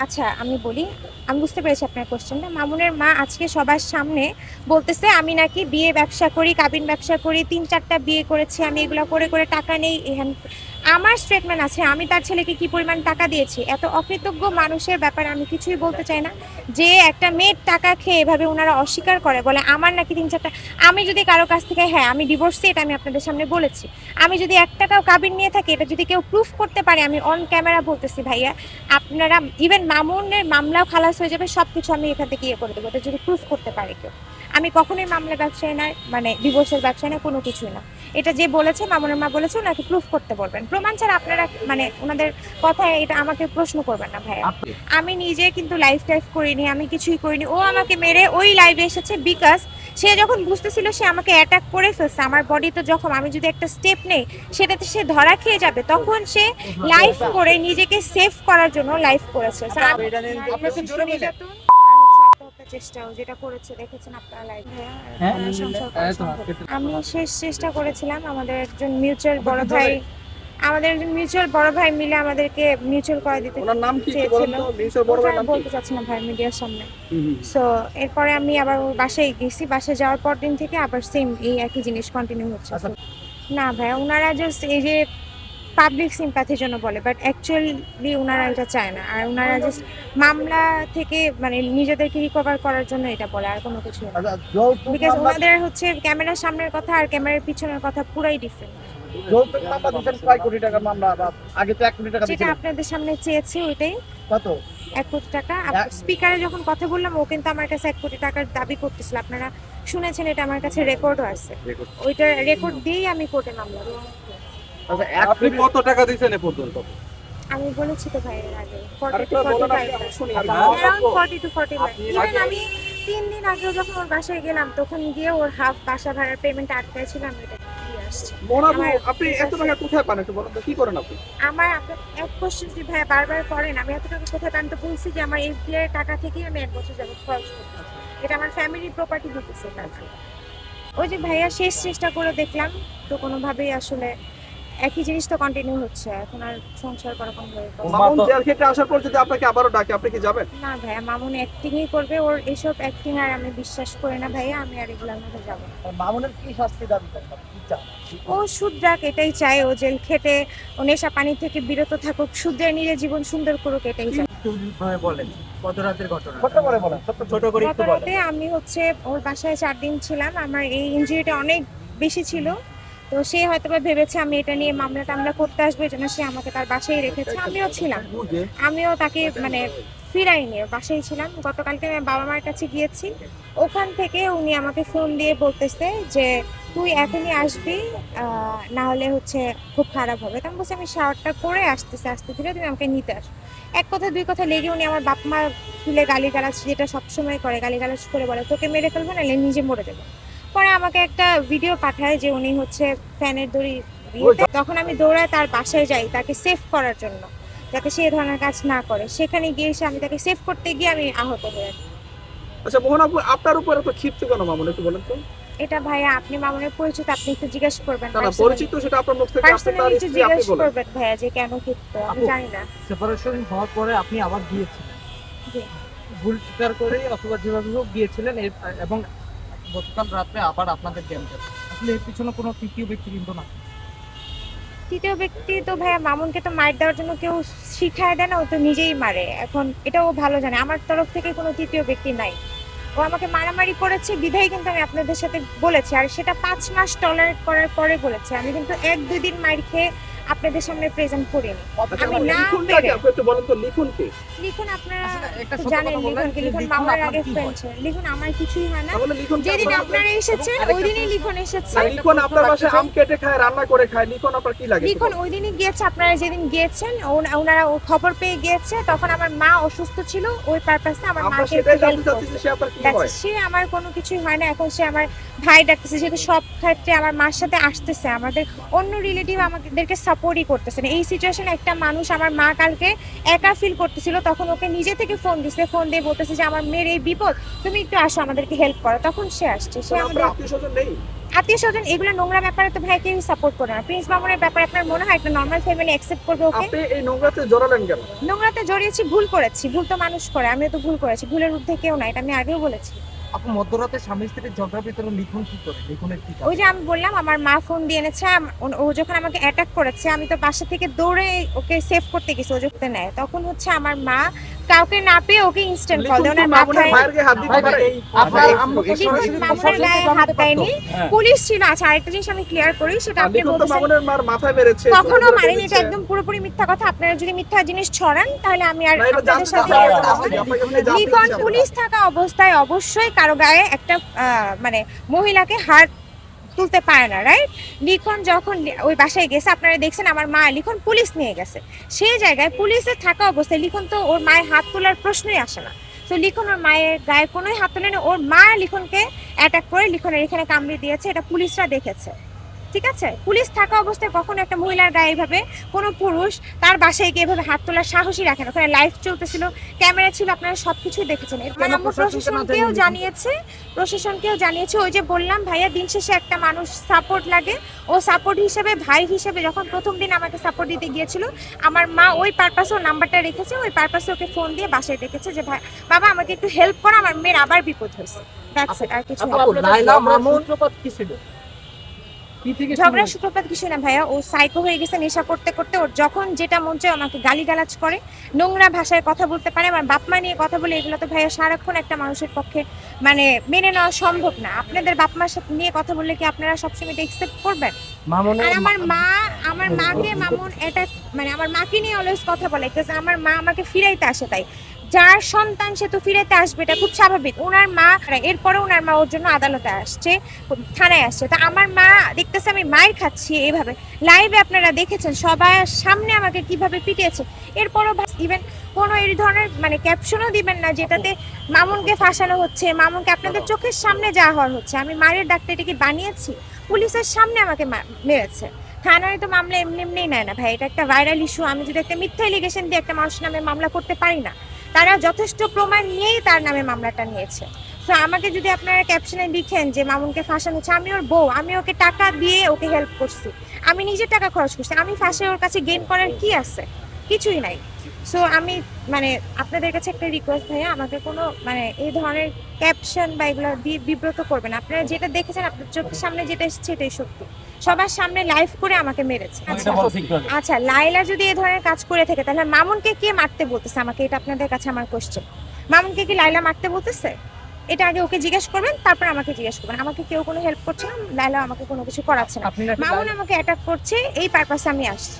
আচ্ছা আমি বলি, আমি বুঝতে পেরেছি আপনার কোশ্চেনটা। মামুনের মা আজকে সবার সামনে বলতেছে আমি নাকি বিয়ে ব্যবসা করি, কাবিন ব্যবসা করি, ৩-৪টা বিয়ে করেছি, আমি এগুলো করে করে টাকা নেই। এখান আমার স্টেটমেন্ট আছে, আমি তার ছেলেকে কি পরিমাণ টাকা দিয়েছি। এত অকৃতজ্ঞ মানুষের ব্যাপারে আমি কিছুই বলতে চাই না। যে একটা মেয়ের টাকা খেয়ে এভাবে ওনারা অস্বীকার করে, বলে আমার নাকি ৩-৪টা। আমি যদি কারো কাছ থেকে, হ্যাঁ আমি ডিভোর্সি, এটা আমি আপনাদের সামনে বলেছি, আমি যদি ১ টাকাও কাবিন নিয়ে থাকি, এটা যদি কেউ প্রুফ করতে পারে, আমি অন ক্যামেরা বলতেছি ভাইয়া, আপনারা ইভেন মামুনের মামলাও খালাস হয়ে যাবে, সব কিছু আমি এখান থেকে করে দেবো, এটা যদি প্রুফ করতে পারে কেউ। আমি কখনোই মামলা ব্যবসায় না, মানে ডিভোর্সের ব্যবসায় না, কোনো কিছুই না। এটা যে বলেছে, মামুনের মা বলেছে, ওনাকে প্রুফ করতে বলবেন। প্রমাণ ছাড়া আপনারা মানে ওনাদের কথায় এটা আমাকে প্রশ্ন করবেন না ভাইয়া। আমি নিজে কিন্তু লাইফ টাইফ করিনি, আমি কিছুই করিনি। ও আমাকে মেরে ওই লাইভে এসেছে বিকজ সে যখন বুঝতেছিল সে আমাকে অ্যাটাক করে ফেলছে, আমার বডি তো যখন, আমি যদি একটা স্টেপ নেই সেটাতে সে ধরা খেয়ে যাবে, তখন সে লাইফ করে নিজেকে সেভ করার জন্য লাইফ করেছে। চেষ্টাও যেটা করেছে দেখেছেন আপনারা লাইভে। আমি শেষ চেষ্টা করেছিলাম, আমাদের একজন মিউচুয়াল বড় ভাই, মিলে আমাদেরকে মিউচুয়াল করে দিতে চেয়েছিল। বলতে চাচ্ছি না ভাই মিডিয়ার সামনে। সো এরপরে আমি আবার ওর বাসায় গেছি, বাসায় যাওয়ার পর দিন থেকে আবার সেম এই একই জিনিস কন্টিনিউ হচ্ছে। না ভাই, ওনারা জাস্ট এই যে পাবলিক সিম্প্যাথির জন্য বলে, বাট অ্যাকচুয়ালি ওনারা এটা চায় না। আর ওনারা জাস্ট মামলা থেকে মানে নিজেদেরকে রিকভার করার জন্য এটা বলে, আর কোনো কিছু না। বিকজ ওনাদের হচ্ছে ক্যামেরার সামনের কথা আর ক্যামেরার পিছনের কথা পুরাই ডিফারেন্ট। যৌতুক মামলা দিয়েছেন কয় কোটি টাকার মামলা, আগে তো 1 কোটি টাকা যেটা দিয়েছিলেন। আপনাদের সামনে চেয়েছি ওইটাই। কত? 1 কোটি টাকা। স্পিকারে যখন কথা বললাম ও কিন্তু আমার কাছে 1 কোটি টাকার দাবি করতেছিল, আপনারা শুনেছেন, এটা আমার কাছে রেকর্ডও আছে। ওইটা রেকর্ড দিয়েই আমি কোর্টে মামলা দিই। আচ্ছা, আপনি কত টাকা দিয়েছেন এ পর্যন্ত? আমি বলেছি তো ভাই এর আগে, 40 আরেকটা to বলেন 45 আপনি, শুনি। around 40 to 45। ইভেন আমি 3 দিন আগেও যখন ওর বাসায় গেলাম, তখন গিয়ে ওর হাফ বাসা ভাড়ার পেমেন্ট আটকায় ছিল, আমি এটা দিয়ে আসছি। মোনাবু, আপনি এত টাকা কোথায় পান একটু বলেন তো, কি করেন আপনি? আমার আপনার এক কোশ্চেন কি ভাই বারবার করেন, আমি এত টাকা কোথায় পান? তো বলছি যে আমার এফডিআই এর টাকা থেকেই আমি 1 বছর যাবত খরচ করতেছি, এটা আমার ফ্যামিলির প্রপার্টি দিতেছে টাকা। ওই যে ভাইয়া শেষ চেষ্টা করে দেখলাম, তো কোনোভাবেই আসলে একই জিনিস তো কন্টিনিউ হচ্ছে, এখন আর সংসার করা কোনো ভাবে possible না। মামুন জেল খেটে আসার পর যদি আপনাকে আবারও ডাকে, আপনি কি যাবেন? না ভাইয়া, মামুন অ্যাক্টিংই করবে, ওর এসব অ্যাক্টিং আর আমি বিশ্বাস করি না ভাইয়া, আমি আর এগুলোর মধ্যে যাবো না। মামুনের কি শাস্তি দাবি করেন, কি চান? ও শুধরাক, এটাই চাই। ও জেল খেটে ও নেশা পানি থেকে বিরত থাকুক, শুধরে নিজের জীবন সুন্দর করুক, এটাই চাই। বলেন কত রাতের ঘটনা? ছোট করে বলেন, ছোট করে গত একটু বলেন। রাতে আমি হচ্ছে ওর বাসায় 4 দিন ছিলাম, আমার এই ইনজুরিটা অনেক বেশি ছিল, তো সে হয়তো বা ভেবেছে আমি এটা নিয়ে মামলা টামলা করতে আসবো, এই জন্য সে আমাকে তার বাসায় রেখেছে। আমিও ছিলাম, আমিও তাকে মানে ফিরাইনি, ওর বাসায় ছিলাম। গতকালকে আমি বাবা মার কাছে গিয়েছি, ওখান থেকে উনি আমাকে ফোন দিয়ে বলতেছে যে তুই এখনই আসবি, না হলে হচ্ছে খুব খারাপ হবে। তো আমি বলছি আমি শাওয়ারটা করে আসতেছি, আসতে ধীরে তুমি আমাকে নিতে আসো। এক কথা দুই কথা লেগে উনি আমার বাপ মা তুলে গালিগালাজ, যেটা সবসময় করে, গালিগালাজ করে বলে তোকে মেরে ফেলবো, নাহলে নিজে মরে যাবো। পরে আমাকে একটা ভিডিও পাঠায় যে উনি হচ্ছে ফ্যানের দড়ি ইয়েতে, তখন আমি দৌড়ায় তার বাসায় যাই তাকে সেভ করার জন্য, যাতে সে এ ধরনের কাজ না করে। সেখানে গিয়ে এসে আমি তাকে সেভ করতে গিয়ে আমি আহত হয়ে যাই। আচ্ছা মোহন আপু, আপনার উপর এত ক্ষিপ্ত কেন মামুন, একটু বলেন তো? এটা ভাইয়া আপনি মামুনের পরিচিত, আপনি একটু জিজ্ঞেস করবেন। না পরিচিত, সেটা আপনার মুখ থেকে আসছে, তার একটু স্ত্রী, আপনি জিজ্ঞেস বলেন। করবেন ভাইয়া যে কেন ক্ষিপ্ত, আমি জানি না। সেপারেশন হওয়ার পরে আপনি আবার গিয়েছিলেন, জি। ভুল স্বীকার করে অথবা যেভাবে হোক গিয়েছিলেন, এবং গতকাল রাতে আবার আপনাদের ক্যাম্পে। আসলে এর পিছনে কোনো তৃতীয় ব্যক্তি কিন্তু না। তৃতীয় ব্যক্তি তো ভাইয়া, মামুনকে তো মার দেওয়ার জন্য কেউ শিখায় দেয় না, ও তো নিজেই মারে। এখন এটা ও ভালো জানে, আমার তরফ থেকে কোনো তৃতীয় ব্যক্তি নাই। ও আমাকে মারামারি করেছে বিধায় কিন্তু আমি আপনাদের সাথে বলেছি, আর সেটা 5 মাস টলারেট করার পরে বলেছে। আমি কিন্তু 1-2 দিন মার খেয়ে আপনাদের সামনে প্রেজেন্ট করিনি। আচ্ছা, আমি না লিখুনটা পেরে কি? আপনি একটু বলেন তো, লিখুন কি? লিখুন, আপনারা একটা তো সত্য জানেন কথা বলেন লিখুন কি, যে লিখুন লিখুন মামার আপনার আগে কি ফ্রেন্ড ছিল। লিখুন আমার কিছুই হয় না, তাহলে লিখুন কি? যেদিন আপনার- আপনারা এসেছেন ওই দিনই লিখুন এসেছে। না, লিখন আপনার বাসায় আম কেটে খায়, রান্না করে খায়, লিখন আপনার কি লাগে? লিখন ওই দিনই গিয়েছে, আপনারা যেদিন গিয়েছেন ওনারা ও খবর পেয়ে গিয়েছে, তখন আমার মা অসুস্থ ছিল, ওই পারপাসে আমার আমরা মাকে সেটাই একটু জানতে হেল্প চাচ্ছি করছে। যে সে আপনার কি দেখছে হয়। সে আমার কোনো কিছুই হয় না, এখন সে আমার ভাই ডাকতেছে, যেহেতু সব ক্ষেত্রে আমার মার সাথে আসতেছে, আমাদের অন্য রিলেটিভ আমাদেরকে সাপোর্টই করতেছে না। এই সিচুয়েশনে একটা মানুষ, আমার মা কালকে একা ফিল করতেছিল, তখন ওকে নিজে থেকে ফোন দিছে, ফোন দিয়ে বলতেছে যে আমার মেয়ের এই বিপদ, তুমি একটু আসো আমাদেরকে হেল্প করো, তখন সে আসছে। সে আপনার আমাদের আত্মীয় স্বজন নেই? আত্মীয় স্বজন এগুলো নোংরা ব্যাপারে তো ভাই কেউ সাপোর্ট করে না। প্রিন্স মামুনের ব্যাপারে আপনার মনে হয় একটা নর্মাল ফ্যামিলি অ্যাকসেপ্ট করবে ওকে? আপনি এই নোংরাতে জড়ালেন কেন? নোংরাতে জড়িয়েছি, ভুল করেছি, ভুল তো মানুষ করে, আমিও তো ভুল করেছি, ভুলের ঊর্ধ্বে কেউ না, এটা আমি আগেও বলেছি। আপু মধ্যরাতে স্বামী স্ত্রীর ঝগড়ার ভিতরে লিখন কি করে, লিখনের কি কাজ? ওই যে আমি বললাম আমার মা ফোন দিয়ে এনেছে, ও যখন আমাকে অ্যাটাক করেছে আমি তো বাসা থেকে দৌড়ে ওকে সেভ করতে গেছি, ও যখন নেয় তখন হচ্ছে আমার মা কাউকে না পেয়ে ওকে ইনস্ট্যান্ট কল দেয়, ওনার মামুনের মাথায় ভাইয়ের গায়ে হাত দিতে পারে? আপনার আম্মু কি লিখন সরাসরি মামুনের গায়ে হাত দেয়নি, হ্যাঁ। পুলিশ ছিল। আচ্ছা আরেকটা জিনিস আমি ক্লিয়ার করি, সেটা আপনি লিখন তো বলতেছেন মামুনের মার মাথায় মেরেছে, কখনো চুল মানেনি, এটা কেটেছে। একদম পুরোপুরি মিথ্যা কথা। আপনারা যদি মিথ্যা জিনিস ছড়ান তাহলে আমি আর না, এটা আপনাদের জানতে সাথে চাই, কথা এটা বলবো না। আপনাকে জানতে লিখন চাই। পুলিশ থাকা অবস্থায় অবশ্যই কারো গায়ে একটা মানে মহিলাকে হাত তুলতে পারে না, রাইট? লিখন যখন ওই বাসায় গেছে আপনারা দেখছেন, আমার মা লিখন পুলিশ নিয়ে গেছে, সেই জায়গায় পুলিশে থাকা অবস্থায় লিখন তো ওর মায়ের হাত তোলার প্রশ্নই আসে না। তো লিখন ওর মায়ের গায়ে কোনোই হাত তোলেনি, ওর মা লিখনকে অ্যাটাক করে লিখনের এখানে কামড়ে দিয়েছে, এটা পুলিশরা দেখেছে। ঠিক আছে, পুলিশ থাকা অবস্থায় কখনো একটা মহিলার গায়ে এইভাবে কোনো পুরুষ তার বাসায় গিয়ে এভাবে হাত তোলার সাহসই রাখেন। ওখানে লাইভ চলতেছিল, ক্যামেরা ছিল, আপনারা সবকিছুই দেখেছেন। আমার আম্মু প্রশাসনকেও জানিয়েছে, ওই যে বললাম ভাইয়া দিন শেষে একটা মানুষ সাপোর্ট লাগে, ও সাপোর্ট হিসেবে ভাই হিসেবে যখন প্রথম দিন আমাকে সাপোর্ট দিতে গিয়েছিল আমার মা ওই পারপাসে ওর নাম্বারটা রেখেছে, ওই পারপাসে ওকে ফোন দিয়ে বাসায় ডেকেছে যে ভাই বাবা আমাকে একটু হেল্প করো, আমার মেয়ের আবার বিপদ হয়েছে, দ্যাটস ইট, আর কিছু না। আপু লাইলা মামুন সূত্রপাত কি ছিল, কি থেকে শুরু ঝগড়ার হয়েছে? সূত্রপাত কিছু না ভাইয়া, ও সাইকো হয়ে গেছে, নেশা করতে করতে ওর যখন যেটা মন চায় আমাকে গালিগালাজ করে, নোংরা ভাষায় কথা বলতে পারে, আমার বাপ মা নিয়ে কথা বলে, এগুলো তো ভাইয়া সারাক্ষণ একটা মানুষের পক্ষে মানে মেনে নেওয়া সম্ভব না। আপনাদের বাপ মার সাথে নিয়ে কথা বললে কি আপনারা সবসময় এটা একসেপ্ট করবেন? মামুনের আর আমার মাকে মামুন এটা মানে আমার মাকে নিয়ে অলওয়েজ কথা বলে, কারণ আমার মা আমাকে ফিরাইতে আসে, তাই যার সন্তান সে তো ফিরাইতে আসবে, এটা খুব স্বাভাবিক। ওনার মা এরপরে ওনার মা ওর জন্য আদালতে আসছে, থানায় আসছে, তা আমার মা দেখতেছে আমি মায়ের খাচ্ছি এইভাবে, লাইভে আপনারা দেখেছেন সবার সামনে আমাকে কিভাবে পিটিয়েছে, এরপরও ইভেন কোনো এই ধরনের মানে ক্যাপশনও দিবেন না যেটাতে মামুনকে ফাঁসানো হচ্ছে, মামুনকে আপনাদের চোখের সামনে যা হওয়ার হচ্ছে। আমি মায়ের ডাক্তার এটা কি বানিয়েছি? পুলিশের সামনে আমাকে মেরেছে, থানায় তো মামলা এমনি এমনিই নেয় না ভাই, এটা একটা ভাইরাল ইস্যু। আমি যদি একটা মিথ্যা এলিগেশন দিয়ে একটা মানুষের নামে মামলা করতে পারি না, তারা যথেষ্ট প্রমাণ নিয়েই তার নামে মামলাটা নিয়েছে। তো আমাকে যদি আপনারা ক্যাপশনে লিখেন যে মামুনকে ফাঁসানো হচ্ছে, আমি ওর বউ, আমি ওকে টাকা দিয়ে ওকে হেল্প করছি, আমি নিজে টাকা খরচ করছি, আমি ফাঁসে ওর কাছে গেইন করার কি আছে? কিছুই নাই। সো আমি মানে আপনাদের কাছে একটা রিকোয়েস্ট ভাইয়া, আমাকে কোনো মানে এই ধরনের ক্যাপশন বা এগুলো দিয়ে বিব্রত করবেন। আপনারা যেটা দেখেছেন আপনার চোখের সামনে যেটা এসেছে এটাই সত্যি, সবার সামনে লাইভ করে আমাকে মেরেছে। আচ্ছা লাইলা যদি এই ধরনের কাজ করে থাকে তাহলে মামুনকে কে মারতে বলতেছে আমাকে, এটা আপনাদের কাছে আমার কোশ্চেন। মামুনকে কি লাইলা মারতে বলতেছে? এটা আগে ওকে জিজ্ঞেস করবেন, তারপর আমাকে জিজ্ঞেস করবেন। আমাকে কেউ কোনো হেল্প করছে না, লাইলা আমাকে কোনো কিছু করাচ্ছে না, আপনি নাকি মামুন আমাকে অ্যাটাক করছে, এই পারপাসে আমি আসছি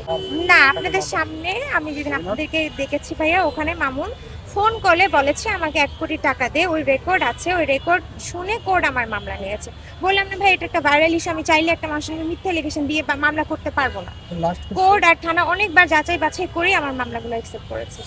না আপনাদের সামনে। আমি যেদিন আপনাদেরকে দেখেছি ভাইয়া, ওখানে মামুন ফোন কলে বলেছে আমাকে 1 কোটি টাকা দে, ওই রেকর্ড আছে, ওই রেকর্ড শুনে কোর্ট আমার মামলা নিয়েছে। বললাম না ভাই এটা একটা ভাইরাল ইস্যু, আমি চাইলে একটা মানুষের মিথ্যা এলিগেশন দিয়ে মামলা করতে পারবো না। লাস্ট কোর্ট আর থানা অনেকবার যাচাই বাছাই করে আমার মামলাগুলো অ্যাকসেপ্ট করেছে।